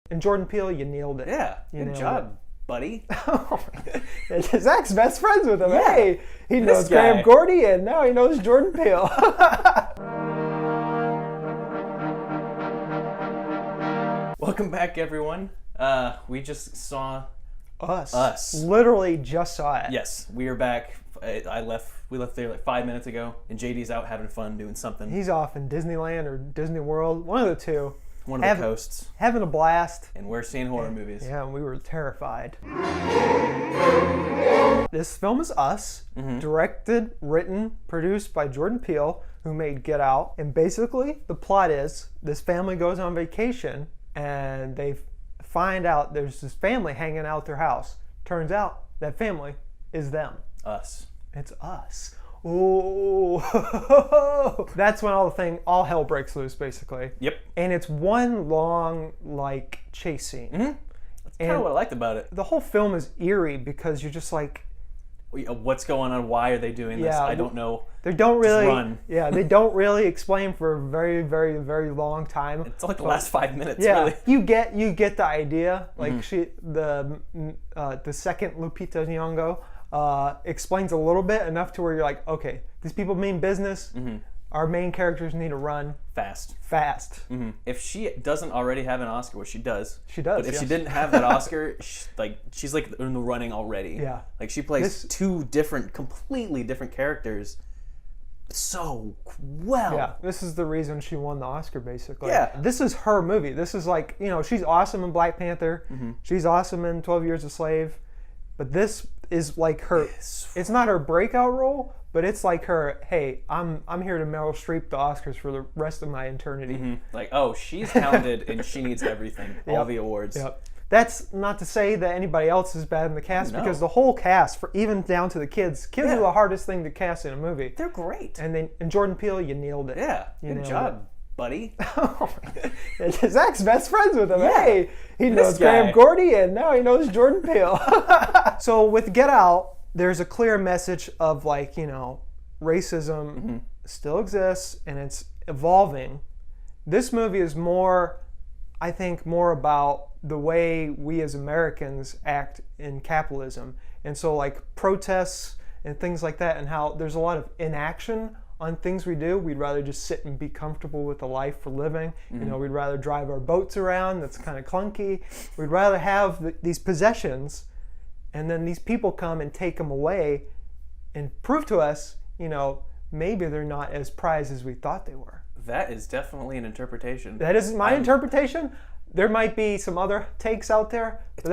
And Jordan Peele, you nailed it. Yeah, You good nailed job, buddy. Zach's best friends with him. Yeah. Hey, he This knows guy. Graham Gordy, and now he knows Jordan Peele. Welcome back, everyone. We just saw Us. Literally just saw it. Yes, we are back. We left there like 5 minutes ago, and JD's out having fun doing something. He's off in Disneyland or Disney World, one of the two. One of the coasts. Having a blast. And we're seeing horror movies. Yeah, and we were terrified. This film is Us, directed, written, produced by Jordan Peele, who made Get Out. And basically, the plot is this family goes on vacation and they find out there's this family hanging out their house. Turns out that family is them. Us. It's us. Ooh. That's when all hell breaks loose, basically. Yep. And it's one long, chase scene. Mm-hmm. That's kind of what I liked about it. The whole film is eerie because you're just like, what's going on? Why are they doing this? I don't know. They don't really. Just run. Yeah, they don't really explain for a very, very, very long time. It's like the last 5 minutes. Yeah, really. you get the idea. Like the second Lupita Nyong'o explains a little bit, enough to where you're like, okay, these people mean business. Our main characters need to run fast. If she doesn't already have an Oscar, which she does. She does. But if yes. she didn't have that Oscar, she's like in the running already. Yeah. Like she plays two completely different characters so well. Yeah, this is the reason she won the Oscar, basically. Yeah. This is her movie. This is like, she's awesome in Black Panther. She's awesome in 12 Years a Slave. But this is like her, it's not her breakout role, but it's like her, hey, I'm here to Meryl Streep the Oscars for the rest of my eternity. Like, oh, she's talented and she needs everything. All the awards. Yep. That's not to say that anybody else is bad in the cast, because the whole cast, even down to the kids are the hardest thing to cast in a movie. They're great. And Jordan Peele, you nailed it. Yeah, You good nailed job, buddy. Zach's best friends with him. Yeah. Hey, he knows guy. Graham Gordy, and now he knows Jordan Peele. So with Get Out, there's a clear message of racism still exists and it's evolving. This movie is more about the way we as Americans act in capitalism. And so protests and things like that, and how there's a lot of inaction on things we do. We'd rather just sit and be comfortable with the life we're living. We'd rather drive our boats around that's kind of clunky. We'd rather have these possessions, and then these people come and take them away and prove to us, maybe they're not as prized as we thought they were. That is definitely an interpretation. That isn't my interpretation. There might be some other takes out there, but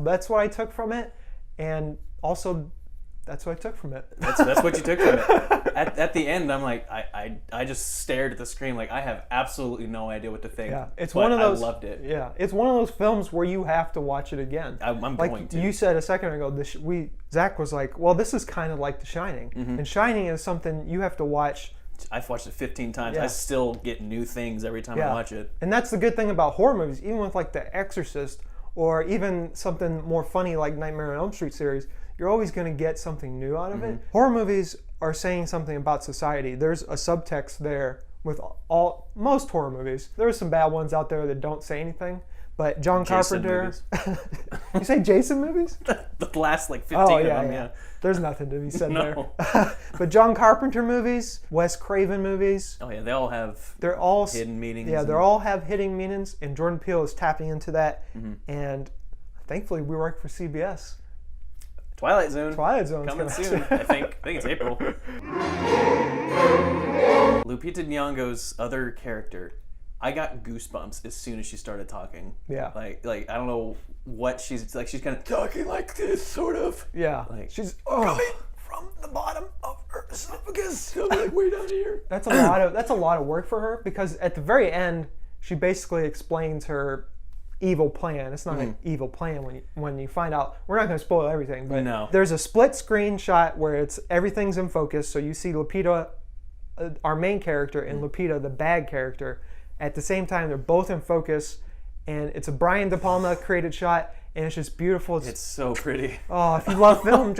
that's what I took from it, and also that's what I took from it. That's what you took from it. At the end, I'm like, I just stared at the screen like I have absolutely no idea what to think. Yeah, it's one of those. I loved it. Yeah, it's one of those films where you have to watch it again. I'm going to. You said a second ago, Zach was like, well, this is kind of like The Shining, and Shining is something you have to watch. I've watched it 15 times. Yeah. I still get new things every time I watch it. And that's the good thing about horror movies, even with The Exorcist, or even something more funny like Nightmare on Elm Street series. You're always going to get something new out of it. Horror movies are saying something about society. There's a subtext there with most horror movies. There's some bad ones out there that don't say anything, but John Jason Carpenter. You say Jason movies? The last 15 Oh of yeah, them, yeah. There's nothing to be said No. there. But John Carpenter movies, Wes Craven movies. Oh yeah, they all have hidden meanings. Yeah, they all have hidden meanings, and Jordan Peele is tapping into that. And thankfully, we work for CBS. Twilight Zone coming soon. I think it's April. Lupita Nyong'o's other character, I got goosebumps as soon as she started talking. Yeah. Like I don't know what she's kind of talking like this, sort of. Yeah. She's coming from the bottom of her esophagus, way down here. That's a lot of work for her, because at the very end, she basically explains her evil plan. It's not an evil plan when you find out. We're not going to spoil everything, but there's a split screen shot where everything's in focus. So you see Lupita, our main character, and Lupita, the bad character. At the same time, they're both in focus, and it's a Brian De Palma created shot, and it's just beautiful. It's so pretty. Oh, if you love film,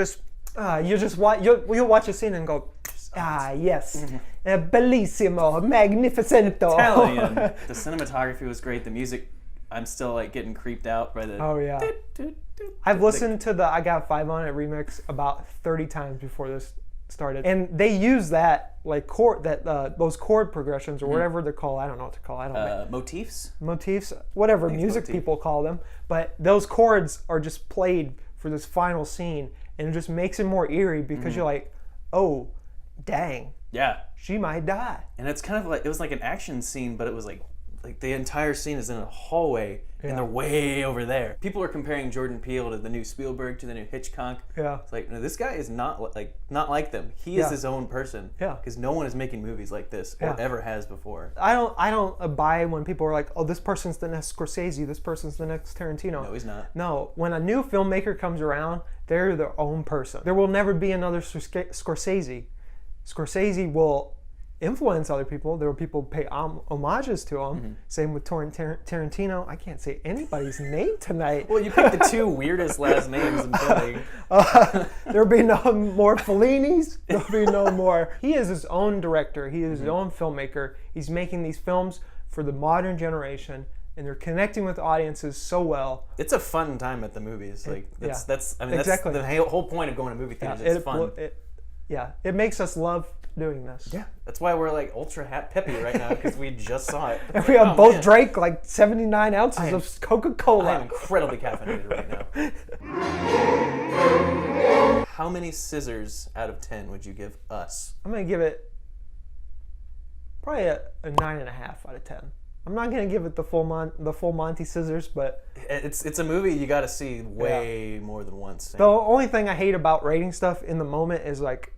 you'll watch a scene and go, yes, bellissimo, magnificento. Italian. The cinematography was great. The music. I'm still like getting creeped out by the. Oh yeah. I've listened to the I Got 5 on It remix about 30 times before this started, and they use that like those chord progressions or whatever they're called. I don't know what to call. I don't know. Motifs, whatever music people call them. But those chords are just played for this final scene, and it just makes it more eerie because you're like, oh, dang. Yeah. She might die. And it's kind of like, it was like an action scene, but it was like the entire scene is in a hallway, and they're way over there. People are comparing Jordan Peele to the new Spielberg, to the new Hitchcock. Yeah. It's like, no, this guy is not like them. He is his own person. Yeah. Because no one is making movies like this or ever has before. I don't buy when people are like, oh, this person's the next Scorsese, this person's the next Tarantino. No, he's not. No, when a new filmmaker comes around, they're their own person. There will never be another Scorsese. Scorsese will influence other people. There will people pay homages to him. Same with Tarantino. I can't say anybody's name tonight. Well, you picked the two weirdest last names in filming. There'll be no more Fellinis. There'll be no more. He is his own director. He is his own filmmaker. He's making these films for the modern generation, and they're connecting with audiences so well. It's a fun time at the movies. Like that's exactly. That's the whole point of going to movie theaters. It's fun. It makes us love doing this. Yeah, that's why we're like ultra peppy right now, because we just saw it. And we have both drank like 79 ounces of Coca-Cola. I am incredibly caffeinated right now. How many scissors out of 10 would you give us? I'm going to give it probably a 9.5 out of 10. I'm not going to give it the full Monty scissors, but it's a movie you got to see way more than once. The only thing I hate about rating stuff in the moment is like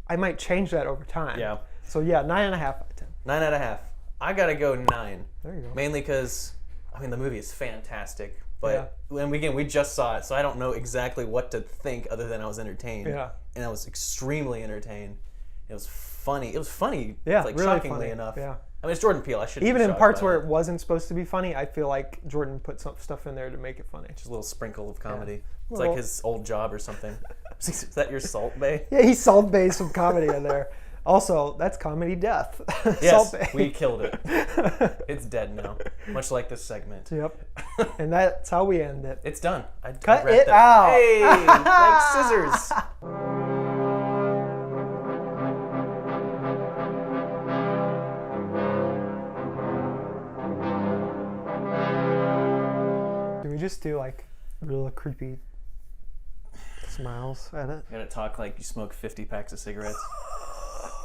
I might change that over time. Yeah. So yeah, 9.5 out of 10. 9.5. I gotta go 9. There you go. Mainly because the movie is fantastic, but we just saw it, so I don't know exactly what to think other than I was entertained. Yeah. And I was extremely entertained. It was funny. Yeah, like really shockingly funny. enough. Yeah. I mean, it's Jordan Peele. I should even in parts where it wasn't supposed to be funny. I feel like Jordan put some stuff in there to make it funny. Just a little sprinkle of comedy. Yeah. It's like his old job or something. Is that your Salt Bay? Yeah, he Salt Bayed some comedy in there. Also, that's comedy death. Yes, Salt Bay. We killed it. It's dead now, much like this segment. Yep. And that's how we end it. It's done. Cut it out. Hey, like scissors. Do we just do like real creepy smiles at it? You gotta talk like you smoke 50 packs of cigarettes.